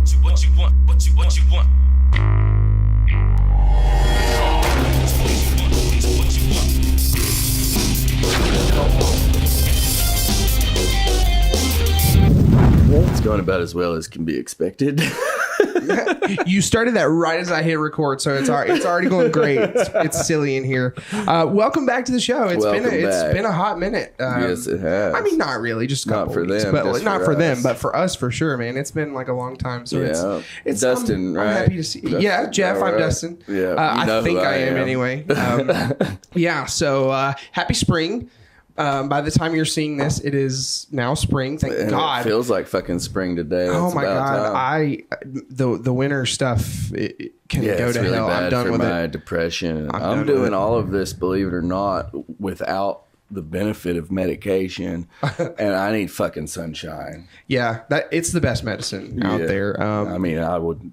What you want. Well, it's going about as well as can be expected. You started that right as I hit record, so it's already going great. It's silly in here. Welcome back to the show. It's been a hot minute. Yes, it has. I mean, not really, just a couple not for weeks, them, but just not for for us. them, but for us for sure, man. It's been like a long time. So it's Dustin, I'm right? happy to see. Dustin, yeah, Jeff, I'm right. Dustin. Yeah, I think I am anyway. Yeah. So happy spring. By the time you're seeing this, it is now spring. Thank God. It feels like fucking spring today. That's oh my God! time. The winter stuff it can go to really hell. Bad I'm done for with my it. depression. I'm I'm done doing with it. all of this, believe it or not, without the benefit of medication, and I need fucking sunshine. Yeah, it's the best medicine out there. I mean,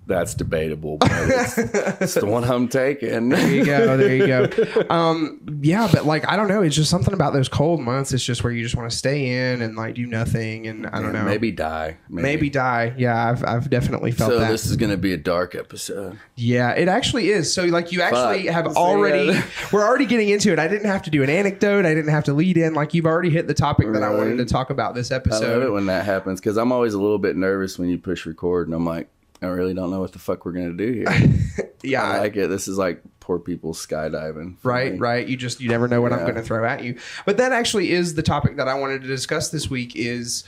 that's debatable, but it's the one I'm taking. There you go. Yeah, but like, I don't know. It's just something about those cold months. It's just where you just want to stay in and like do nothing. And I don't know. Maybe die. Maybe die. Yeah, I've definitely felt that. So this is going to be a dark episode. Yeah, it actually is. So like you actually have already, we're already getting into it. I didn't have to do an anecdote. I didn't have to lead in. Like you've already hit the topic that I wanted to talk about this episode. I love it when that happens because I'm always a little bit nervous when you push record and I'm like, I really don't know what the fuck we're going to do here. Yeah. I like it. This is like poor people skydiving. Right. You never know what I'm going to throw at you. But that actually is the topic that I wanted to discuss this week is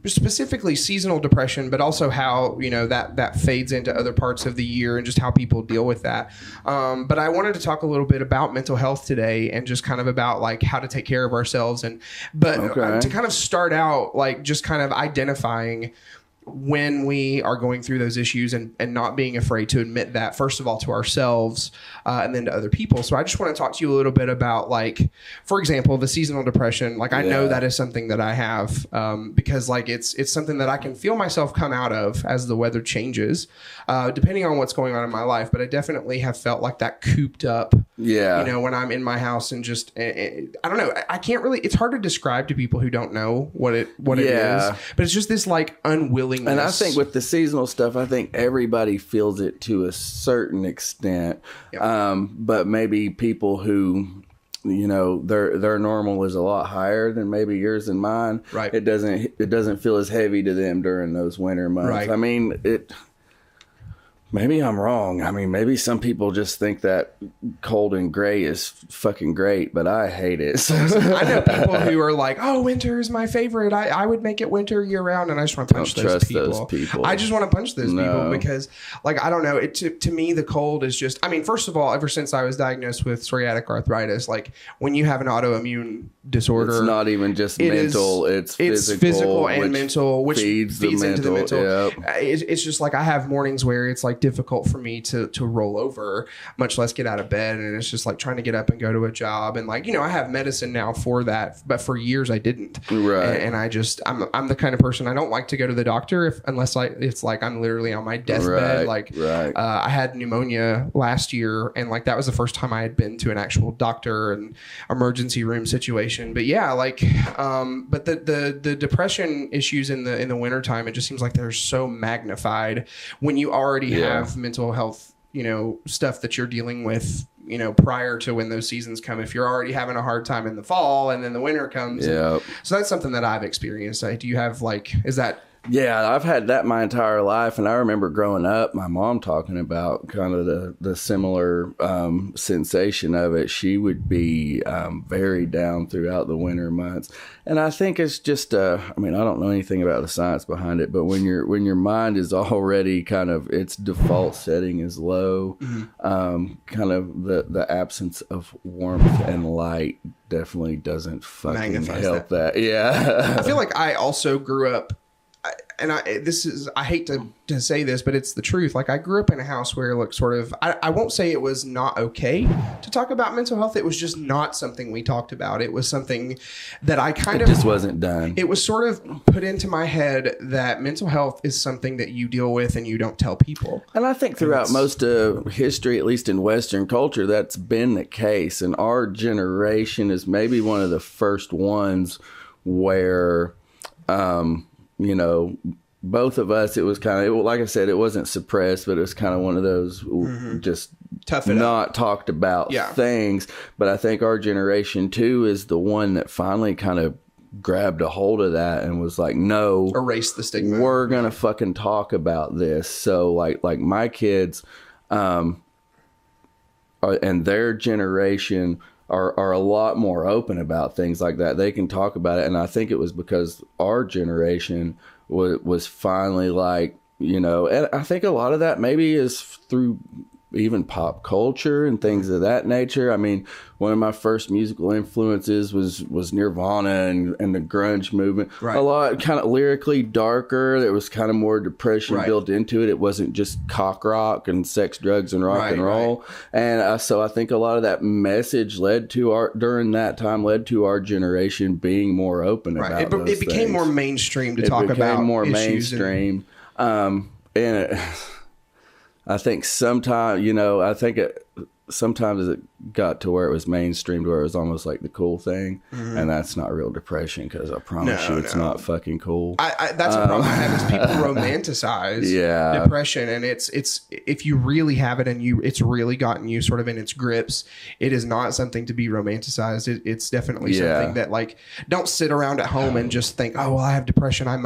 specifically seasonal depression, but also how, that fades into other parts of the year and just how people deal with that. But I wanted to talk a little bit about mental health today and just kind of about like how to take care of ourselves. To kind of start out, like just kind of identifying when we are going through those issues and not being afraid to admit that, first of all, to ourselves and then to other people. So I just want to talk to you a little bit about, like, for example, the seasonal depression. Like, I know that is something that I have because, like, it's something that I can feel myself come out of as the weather changes, depending on what's going on in my life. But I definitely have felt like that cooped up, when I'm in my house and just, I don't know. I can't really, it's hard to describe to people who don't know what it is. But it's just this, like, unwillingness. And I think with the seasonal stuff, I think everybody feels it to a certain extent. But maybe people who, their normal is a lot higher than maybe yours and mine. Right. It doesn't feel as heavy to them during those winter months. Right. I mean, maybe I'm wrong. I mean, maybe some people just think that cold and gray is fucking great, but I hate it. I know people who are like, "Oh, winter is my favorite. I would make it winter year round," and I just want to punch those people. I just want to punch those people because, like, I don't know. To me, the cold is just. I mean, first of all, ever since I was diagnosed with psoriatic arthritis, like when you have an autoimmune disorder, it's not even just mental. It's physical and mental, which feeds into the mental. Yep. It's just like I have mornings where it's like difficult for me to roll over, much less get out of bed, and it's just like trying to get up and go to a job, and like I have medicine now for that, but for years I didn't. Right. And I'm the kind of person, I don't like to go to the doctor unless it's like I'm literally on my deathbed. I had pneumonia last year, and like that was the first time I had been to an actual doctor and emergency room situation. But yeah, like but the depression issues in the wintertime, it just seems like they're so magnified when you already have mental health, stuff that you're dealing with, prior to when those seasons come. If you're already having a hard time in the fall and then the winter comes. So that's something that I've experienced. Do you have is that? Yeah, I've had that my entire life, and I remember growing up, my mom talking about kind of the similar sensation of it. She would be very down throughout the winter months, and I think it's just I don't know anything about the science behind it, but when your mind is already kind of its default setting is low, kind of the absence of warmth and light definitely doesn't fucking help that. Yeah, I feel like I also grew up. I hate to say this, but it's the truth. Like I grew up in a house where I won't say it was not okay to talk about mental health. It was just not something we talked about. It was something that it just wasn't done. It was sort of put into my head that mental health is something that you deal with and you don't tell people. And I think throughout most of history, at least in Western culture, that's been the case. And our generation is maybe one of the first ones where, both of us, it was kind of, like I said, it wasn't suppressed, but it was kind of one of those just Tough it not up. talked about things. But I think our generation too is the one that finally kind of grabbed a hold of that and was like, no, Erase the stigma. We're gonna fucking talk about this. So like my kids and their generation are a lot more open about things like that. They can talk about it, and I think it was because our generation was finally like, you know, and I think a lot of that maybe is through even pop culture and things of that nature. I mean, one of my first musical influences was Nirvana and the grunge movement. Right. A lot kind of lyrically darker. There was kind of more depression built into it. It wasn't just cock rock and sex, drugs, and rock and roll. And so I think a lot of that message during that time led to our generation being more open about those it became things. More mainstream to talk about. It became more mainstream. I think sometimes, you know, sometimes it got to where it was mainstream, to where it was almost like the cool thing. And that's not real depression, because I promise you it's not fucking cool. That's a problem I have, is people romanticize depression. And it's if you really have it and it's really gotten you sort of in its grips, it is not something to be romanticized. It's definitely something that, like, don't sit around at home and just think, oh, well, I have depression, I'm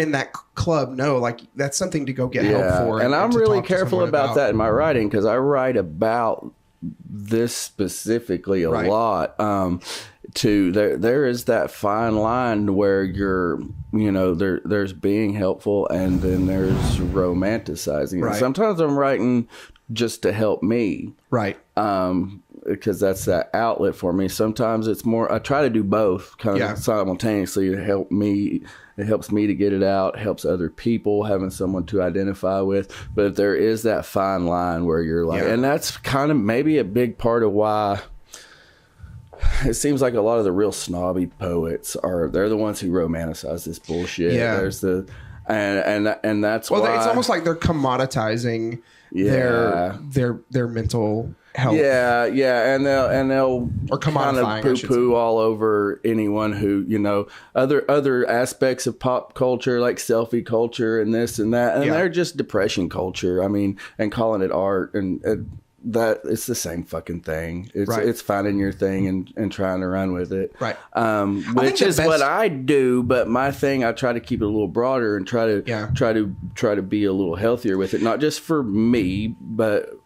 in that club. No, like, that's something to go get help for. And I'm really careful about that in my writing, because I write about this specifically a lot. There is that fine line where there's being helpful, and then there's romanticizing. And sometimes I'm writing just to help me, because that's that outlet for me. Sometimes it's more, I try to do both kind of simultaneously to help me. It helps me to get it out, helps other people, having someone to identify with. But there is that fine line where you're like, and that's kind of maybe a big part of why it seems like a lot of the real snobby poets they're the ones who romanticize this bullshit. There's and that's why it's almost like they're commoditizing their mental health. And they'll or kind of poo-poo all over anyone who, you know, other aspects of pop culture, like selfie culture and this and that, and they're just depression culture. I mean, and calling it art, and that it's the same fucking thing. It's finding your thing and trying to run with it. Which is what I do, but my thing, I try to keep it a little broader and try to be a little healthier with it, not just for me, but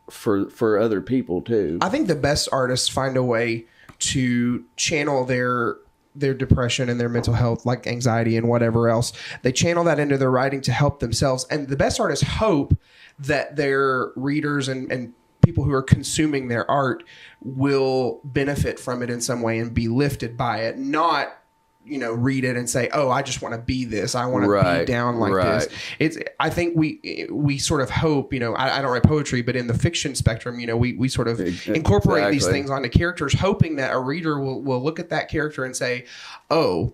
for other people too. I think the best artists find a way to channel their depression and their mental health, like anxiety and whatever else. They channel that into their writing to help themselves. And the best artists hope that their readers and people who are consuming their art will benefit from it in some way and be lifted by it, not, you know, read it and say, oh, I just want to be this. I want to be down like this. I think we sort of hope, you know, I don't write poetry, but in the fiction spectrum, you know, we sort of incorporate these things onto characters, hoping that a reader will look at that character and say, oh,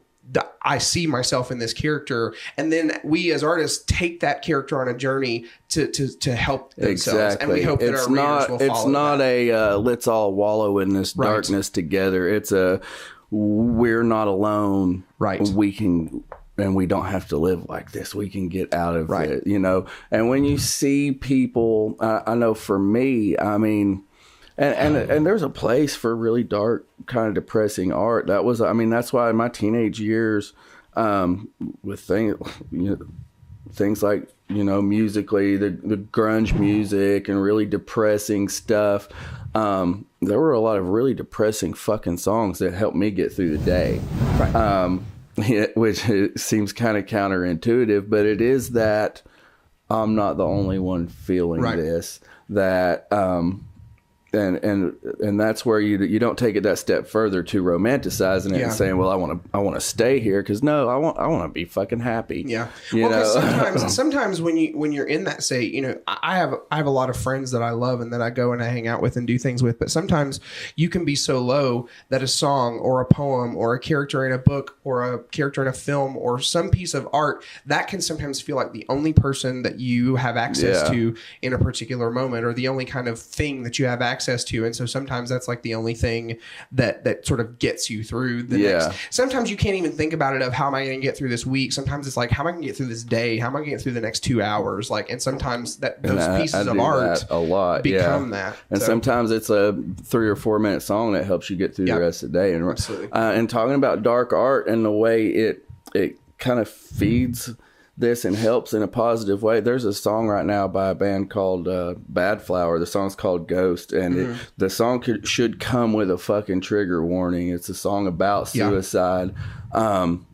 I see myself in this character. And then we as artists take that character on a journey to help themselves. And we hope that our readers will follow It's not let's all wallow in this darkness together. It's we're not alone. We can, and we don't have to live like this. We can get out of it, you know. And when you see people, I know for me, I mean, and there's a place for really dark, kind of depressing art. That's why in my teenage years, with things like, you know, musically, the grunge music and really depressing stuff, there were a lot of really depressing fucking songs that helped me get through the day. Which seems kind of counterintuitive, but it is that I'm not the only one feeling this, that and that's where you don't take it that step further to romanticizing it and saying, well, I want to stay here, because no, I want to be fucking happy. Sometimes when you're in that state, you know, I have a lot of friends that I love and that I go and I hang out with and do things with, but sometimes you can be so low that a song or a poem or a character in a book or a character in a film or some piece of art that can sometimes feel like the only person that you have access to in a particular moment, or the only kind of thing that you have access access to. And so sometimes that's like the only thing that sort of gets you through the next. Sometimes you can't even think about it of how am I going to get through this week. Sometimes it's like, how am I going to get through this day? How am I going to get through the next 2 hours? Like, and sometimes those pieces of art a lot become that. And sometimes it's a 3 or 4 minute song that helps you get through the rest of the day. And and talking about dark art and the way it kind of feeds this and helps in a positive way. There's a song right now by a band called Bad Flower. The song's called Ghost, and the song should come with a fucking trigger warning. It's a song about suicide. I'm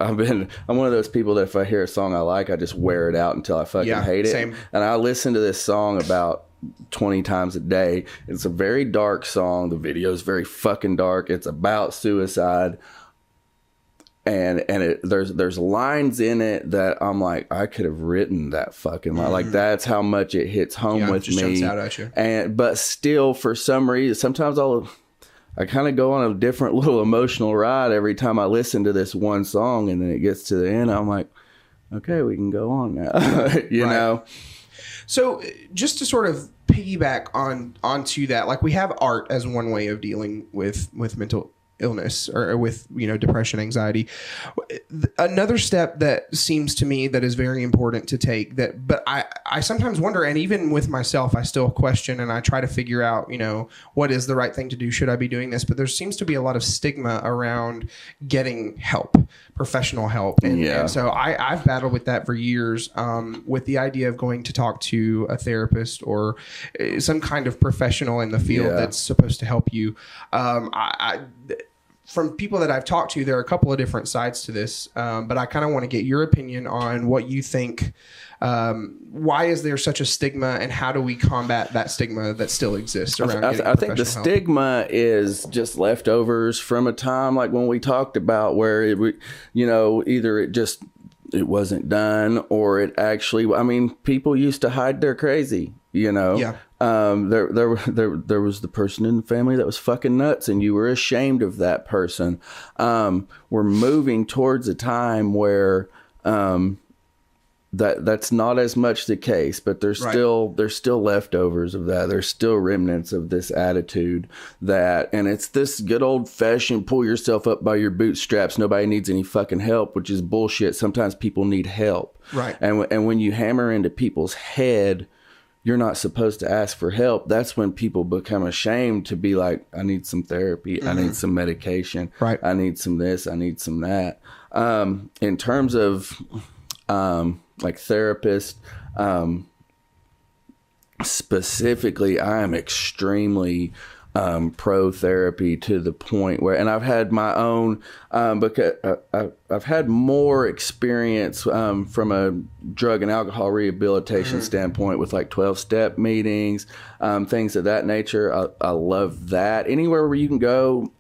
one of those people that if I hear a song I like, I just wear it out until I fucking hate it. Same. And I listen to this song about 20 times a day. It's a very dark song. The video is very fucking dark. It's about suicide. And there's lines in it that I'm like, I could have written that fucking line. Like, that's how much it hits home with me. Jumps out at you. But still, for some reason, sometimes I kind of go on a different little emotional ride every time I listen to this one song, and then it gets to the end. I'm like, okay, we can go on now. you know? So just to sort of piggyback onto that, like, we have art as one way of dealing with mental illness or with, depression, anxiety. Another step that seems to me that is very important to take but I sometimes wonder, and even with myself, I still question and I try to figure out, what is the right thing to do? Should I be doing this? But there seems to be a lot of stigma around getting help, professional help. And so I've battled with that for years, with the idea of going to talk to a therapist or some kind of professional in the field that's supposed to help you. From people that I've talked to, there are a couple of different sides to this, but I kind of want to get your opinion on what you think. Why is there such a stigma, and how do we combat that stigma that still exists around I think the stigma is just leftovers from a time like when we talked about where either it wasn't done, or it actually, people used to hide their crazy, there was the person in the family that was fucking nuts, and you were ashamed of that person. We're moving towards a time where that's not as much the case, but there's still leftovers of that. There's still remnants of this attitude and it's this good old fashioned pull yourself up by your bootstraps. Nobody needs any fucking help, which is bullshit. Sometimes people need help. Right. And when you hammer into people's head, you're not supposed to ask for help. That's when people become ashamed to be like, I need some therapy. I need some medication. Right. I need some this. I need some that. In terms of, like therapist, specifically, I am extremely pro therapy to the point where, and I've had my own, because I've had more experience from a drug and alcohol rehabilitation standpoint with like 12-step meetings, things of that nature. I love that. Anywhere where you can go,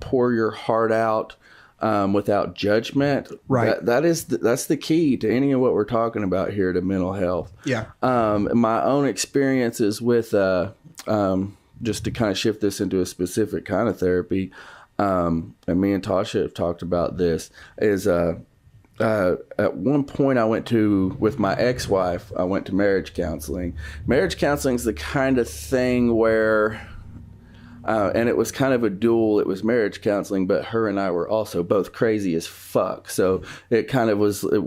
pour your heart out. Without judgment, right? That's the key to any of what we're talking about here to mental health. Yeah. My own experiences with just to kind of shift this into a specific kind of therapy, and me and Tasha have talked about this, is at one point I went with my ex-wife, I went to marriage counseling. Marriage counseling is the kind of thing where and it was kind of a dual. It was marriage counseling, but her and I were also both crazy as fuck. So it kind of was, we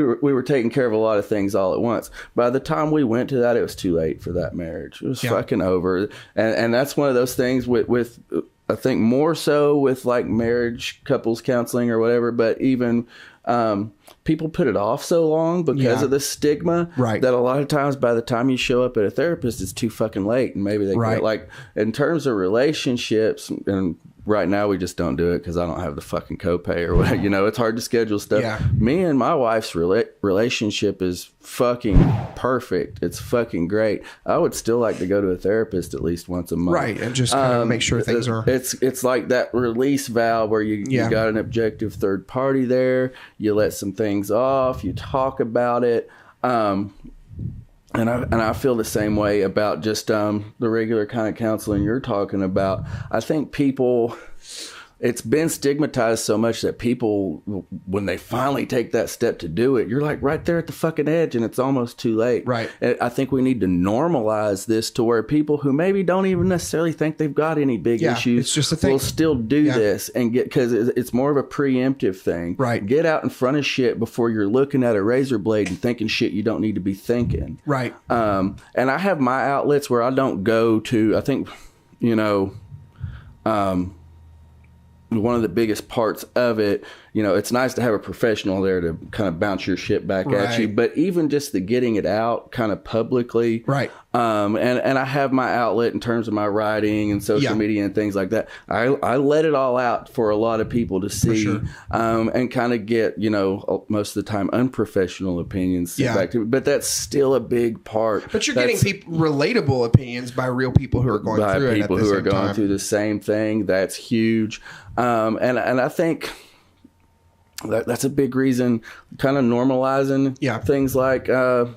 were taking care of a lot of things all at once. By the time we went to that, it was too late for that marriage. It was fucking over. And that's one of those things with I think more so with like marriage couples counseling or whatever, but even people put it off so long because of the stigma that a lot of times by the time you show up at a therapist, it's too fucking late. And maybe they get, like, in terms of relationships, and right now we just don't do it because I don't have the fucking copay or whatever. It's hard to schedule stuff. Yeah. Me and my wife's relationship is fucking perfect. It's fucking great. I would still like to go to a therapist at least once a month. Right. And just kind of make sure things are... It's like that release valve where you got an objective third party there. You let some things off. You talk about it. And I feel the same way about just the regular kind of counseling you're talking about. I think people it's been stigmatized so much that people, when they finally take that step to do it, you're like right there at the fucking edge and it's almost too late. Right. And I think we need to normalize this to where people who maybe don't even necessarily think they've got any big issues it's just a thing. will still do this and get, because it's more of a preemptive thing. Right. Get out in front of shit before you're looking at a razor blade and thinking shit you don't need to be thinking. Right. And I have my outlets where I don't go to, I think, one of the biggest parts of it, it's nice to have a professional there to kind of bounce your shit back at you, but even just the getting it out kind of publicly. Right. And I have my outlet in terms of my writing and social media and things like that. I let it all out for a lot of people to see, and kind of get, most of the time unprofessional opinions back to me, but that's still a big part. But you're getting relatable opinions by real people who are going through it. People who are going through the same thing. That's huge. And I think that's a big reason, kind of normalizing things like, going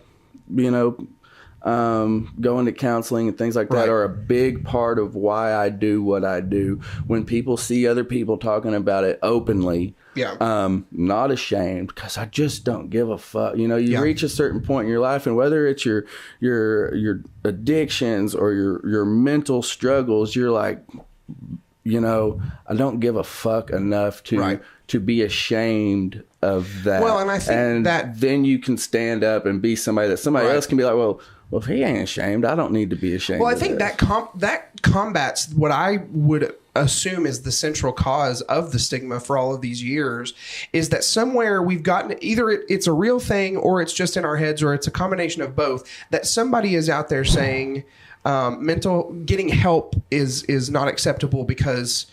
to counseling and things like that are a big part of why I do what I do. When people see other people talking about it openly, not ashamed, because I just don't give a fuck. You reach a certain point in your life, and whether it's your addictions or your mental struggles, you're like, I don't give a fuck enough to be ashamed of that. Well, and I think that then you can stand up and be somebody that somebody else can be like, well, if he ain't ashamed, I don't need to be ashamed. Well, I think that combats what I would assume is the central cause of the stigma for all of these years, is that somewhere we've gotten, either it's a real thing or it's just in our heads, or it's a combination of both, that somebody is out there saying getting help is not acceptable because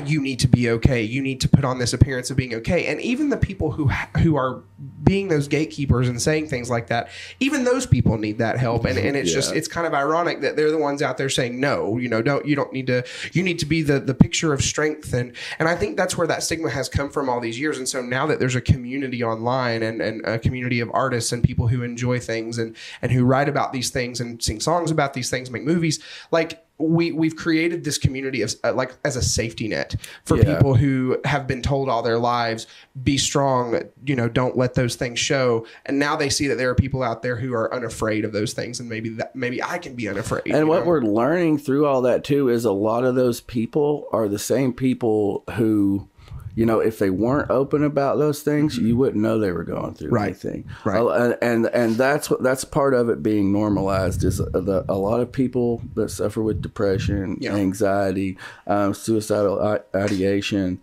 you need to be okay. You need to put on this appearance of being okay. And even the people who are being those gatekeepers and saying things like that, even those people need that help. And it's just, it's kind of ironic that they're the ones out there saying, no, you don't need to, you need to be the picture of strength. And I think that's where that stigma has come from all these years. And so now that there's a community online and a community of artists and people who enjoy things and who write about these things and sing songs about these things, make movies, like we've created this community of like as a safety net for people who have been told all their lives, be strong, don't let those things show. And now they see that there are people out there who are unafraid of those things, and maybe I can be unafraid. And what we're learning through all that too is a lot of those people are the same people who, if they weren't open about those things, you wouldn't know they were going through anything. Right. And that's part of it being normalized, is a lot of people that suffer with depression, anxiety, suicidal ideation,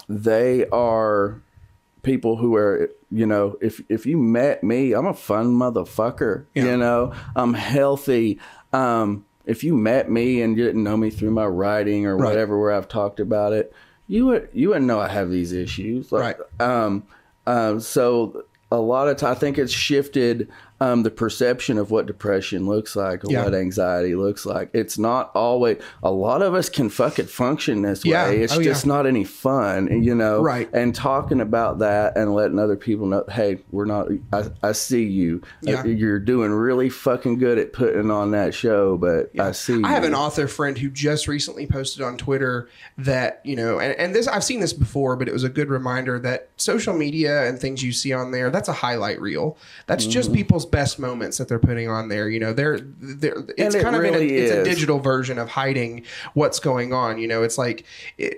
they are people who are, if you met me, I'm a fun motherfucker, I'm healthy. If you met me and you didn't know me through my writing or whatever, where I've talked about it, you wouldn't know I have these issues. So a lot of time, I think it's shifted the perception of what depression looks like, or what anxiety looks like. It's not always, a lot of us can fucking function this way. It's just not any fun, and talking about that and letting other people know, hey, we're not, I see you. You're doing really fucking good at putting on that show, but I see you. I have an author friend who just recently posted on Twitter that, and this, I've seen this before, but it was a good reminder that social media and things you see on there, that's a highlight reel. That's just people's best moments that they're putting on there. It's kind of it's a digital version of hiding what's going on. It's like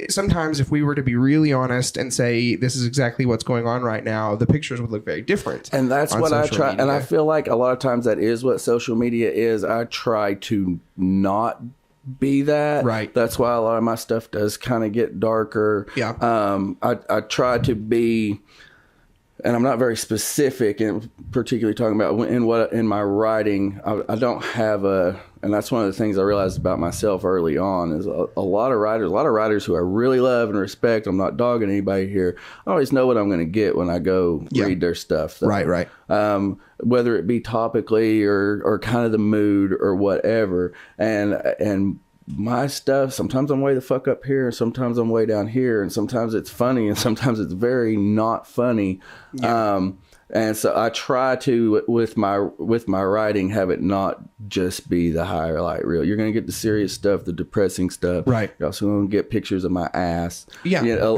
sometimes if we were to be really honest and say this is exactly what's going on right now, the pictures would look very different. And that's what I try. And I feel like a lot of times that is what social media is. I try to not be that. Right. That's why a lot of my stuff does kind of get darker. Yeah. I try to be, and I'm not very specific, and particularly talking about in my writing, I don't have and that's one of the things I realized about myself early on, is a lot of writers who I really love and respect. I'm not dogging anybody here. I always know what I'm going to get when I go read their stuff. Though. Right. Whether it be topically or kind of the mood or whatever. And my stuff, sometimes I'm way the fuck up here, and sometimes I'm way down here, and sometimes it's funny, and sometimes it's very not funny. And so I try to, with my writing, have it not just be the highlight reel. You're going to get the serious stuff, the depressing stuff. Right. You're also going to get pictures of my ass. Yeah. You know,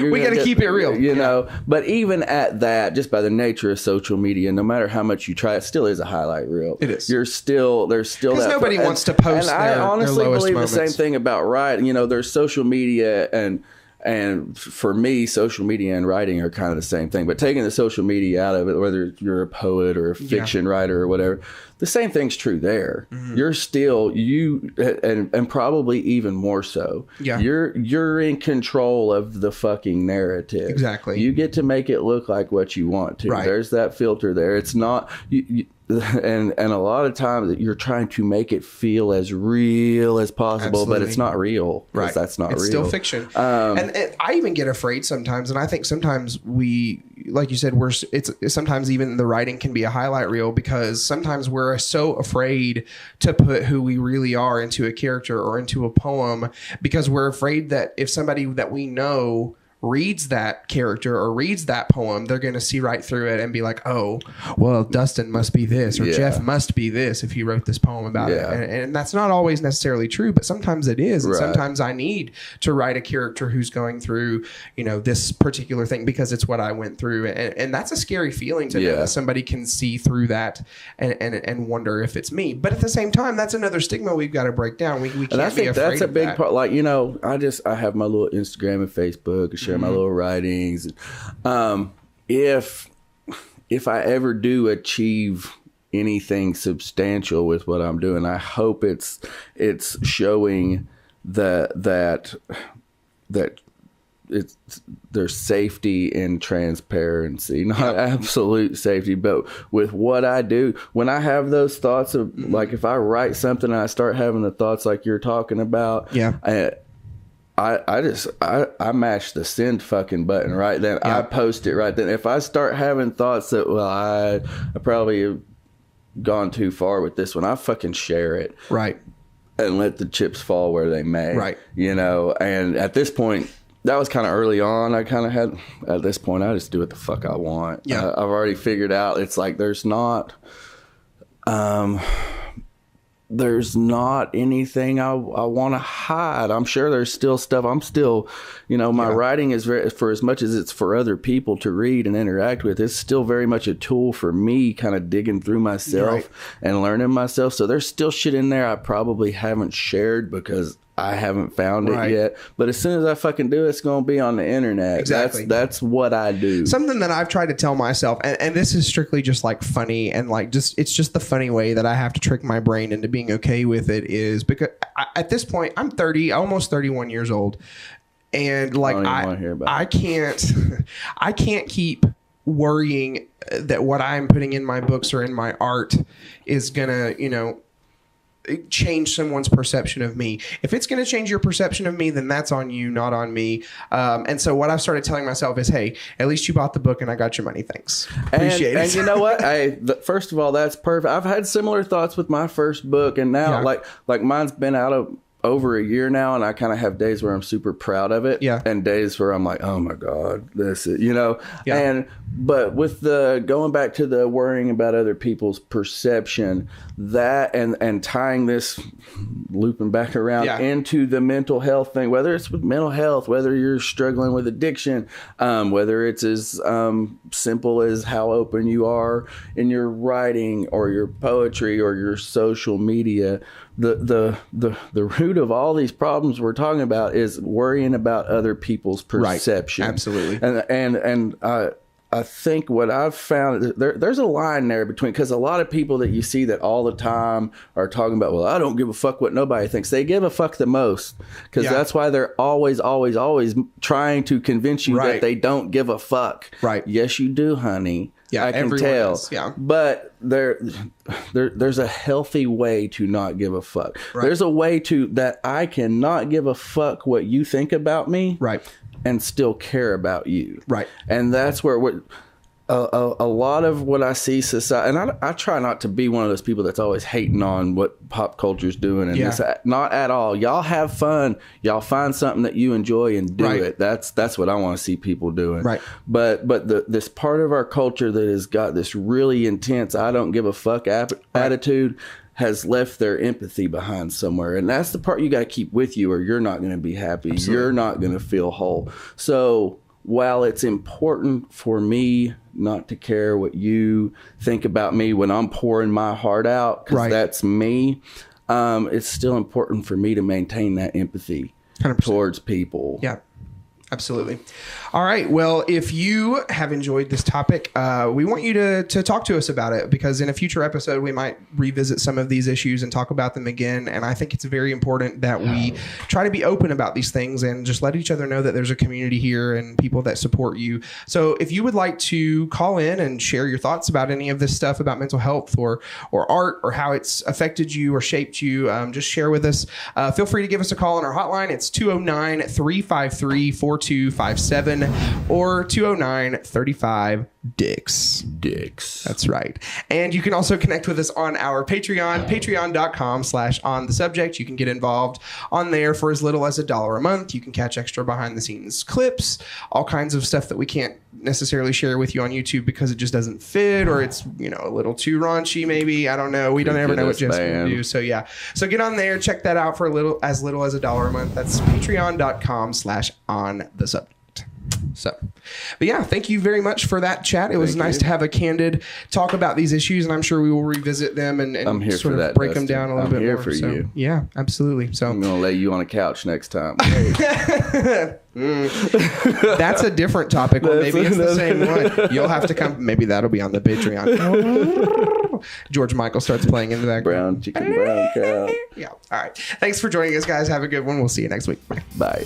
We got to keep it real. You know, but even at that, just by the nature of social media, no matter how much you try, it still is a highlight reel. It is. There's still that. Because nobody wants to post and I honestly believe moments. the same thing about writing. You know, there's social media and for me, social media and writing are kind of the same thing. But taking the social media out of it, whether you're a poet or a fiction writer or whatever, the same thing's true there. Mm-hmm. You're still and probably even more so. Yeah. You're in control of the fucking narrative. Exactly. You get to make it look like what you want to. Right. There's that filter there. It's not and a lot of times you're trying to make it feel as real as possible. Absolutely. But it's not real. Right. That's not real. It's still fiction. And I even get afraid sometimes. And I think sometimes we, like you said, it's sometimes even the writing can be a highlight reel, because sometimes we're so afraid to put who we really are into a character or into a poem, because we're afraid that if somebody that we know reads that character or reads that poem, they're going to see right through it and be like, oh, well, Dustin must be this, or Jeff must be this if he wrote this poem about it. And that's not always necessarily true, but sometimes it is. And sometimes I need to write a character who's going through, you know, this particular thing because it's what I went through. And that's a scary feeling to know that somebody can see through that and wonder if it's me. But at the same time, that's another stigma we've got to break down. We can't and I think be afraid that's a big that. part. Like, you know, I have my little Instagram and Facebook and share my little writings. If I ever do achieve anything substantial with what I'm doing, I hope it's showing that there's safety and transparency, not absolute safety, but with what I do, when I have those thoughts of like, if I write something and I start having the thoughts like you're talking about, I mash the send fucking button right then. I post it right then. If I start having thoughts that, well, I probably have gone too far with this one, I fucking share it. Right. And let the chips fall where they may. Right. You know, and at this point, that was kind of early on. I kind of had, at this point, I just do what the fuck I want. Yeah. I've already figured out, it's like there's not anything I want to hide. I'm sure there's still stuff. I'm still, you know, my writing is very, for as much as it's for other people to read and interact with, it's still very much a tool for me kind of digging through myself and learning myself. So there's still shit in there I probably haven't shared because I haven't found it yet. But as soon as I fucking do, it's going to be on the internet. Exactly. That's what I do. Something that I've tried to tell myself, and this is strictly just like funny and like it's just the funny way that I have to trick my brain into being okay with it, is because at this point I'm 30, almost 31 years old. And like I can't keep worrying that what I'm putting in my books or in my art is going to, you know, change someone's perception of me. If it's going to change your perception of me, then that's on you, not on me. And so what I've started telling myself is, hey, at least you bought the book and I got your money. Thanks. Appreciate it. And you know what? First of all, that's perfect. I've had similar thoughts with my first book, and now like mine's been out of over a year now, and I kind of have days where I'm super proud of it, and days where I'm like, oh my God, this is, you know, but with the going back to the worrying about other people's perception, that and tying this, looping back around into the mental health thing, whether it's with mental health, whether you're struggling with addiction, whether it's as simple as how open you are in your writing or your poetry or your social media. The root of all these problems we're talking about is worrying about other people's perception. Right. Absolutely. And I think what I've found, there's a line there between, because a lot of people that you see that all the time are talking about, well, I don't give a fuck what nobody thinks. They give a fuck the most, because that's why they're always trying to convince you that they don't give a fuck. Right. Yes, you do, honey. Yeah, I can tell. But there's a healthy way to not give a fuck. Right. There's a way to that I cannot give a fuck what you think about me. Right. And still care about you. Right. And that's where a lot of what I see society, and I try not to be one of those people that's always hating on what pop culture's doing, and it's not at all. Y'all have fun. Y'all find something that you enjoy and do it. That's what I want to see people doing. Right. But this part of our culture that has got this really intense, I don't give a fuck attitude, has left their empathy behind somewhere. And that's the part you got to keep with you, or you're not going to be happy. Absolutely. You're not going to feel whole. So while it's important for me not to care what you think about me when I'm pouring my heart out, because that's me, it's still important for me to maintain that empathy 100%. Towards people. Yeah. Absolutely. All right. Well, if you have enjoyed this topic, we want you to talk to us about it, because in a future episode, we might revisit some of these issues and talk about them again. And I think it's very important that we try to be open about these things and just let each other know that there's a community here and people that support you. So if you would like to call in and share your thoughts about any of this stuff about mental health or art, or how it's affected you or shaped you, just share with us. Feel free to give us a call on our hotline. It's 209-353-4257 or 209-35-DICKS. That's right. And you can also connect with us on our Patreon, patreon.com/onthesubject. You can get involved on there for as little as $1 a month. You can catch extra behind the scenes clips, all kinds of stuff that we can't necessarily share with you on YouTube because it just doesn't fit, or it's, a little too raunchy maybe. I don't know. We don't ever know what Jeff's going to do. So yeah. So get on there, check that out for as little as $1 a month. That's patreon.com/onthesubject. So, but yeah, thank you very much for that chat. It was nice to have a candid talk about these issues, and I'm sure we will revisit them and sort of break them down a little bit more. I'm here for you. Yeah, absolutely. So I'm going to lay you on a couch next time. That's a different topic. Well, maybe it's the same one. You'll have to come. Maybe that'll be on the Patreon. George Michael starts playing in the background. Brown chicken, brown cow. Yeah. All right. Thanks for joining us, guys. Have a good one. We'll see you next week. Bye.